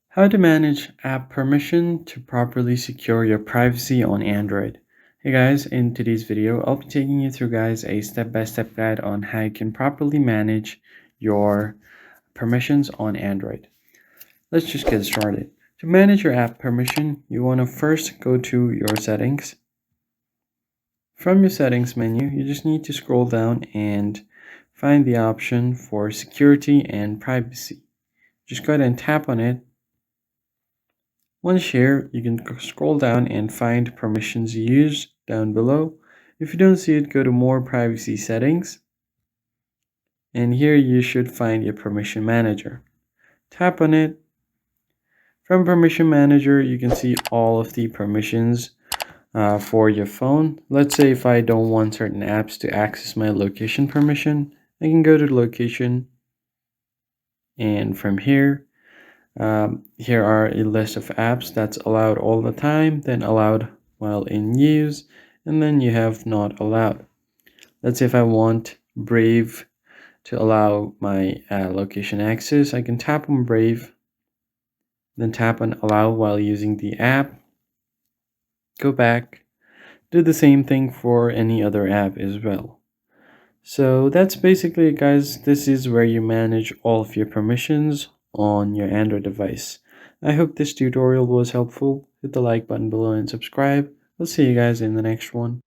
How to manage app permission to properly secure your privacy on Android. Hey guys, in today's video, I'll be taking you through guys a step-by-step guide on how you can properly manage your permissions on Android. Let's just get started. To manage your app permission, you want to first go to your settings. From your settings menu, you just need to scroll down and find the option for security and privacy. Just go ahead and tap on it. Once here, you can scroll down and find permissions used down below. If you don't see it, go to more privacy settings. And here you should find your permission manager. Tap on it. From permission manager, you can see all of the permissions for your phone. Let's say if I don't want certain apps to access my location permission, I can go to location. And from here, here are a list of apps that's allowed all the time, then allowed while in use, and then you have not allowed. Let's say if I want Brave to allow my location access, I can tap on Brave, then tap on allow while using the app, go back, do the same thing for any other app as well. So that's basically it, guys. This is where you manage all of your permissions on your Android device. I hope this tutorial was helpful. Hit the like button below and subscribe. I'll see you guys in the next one.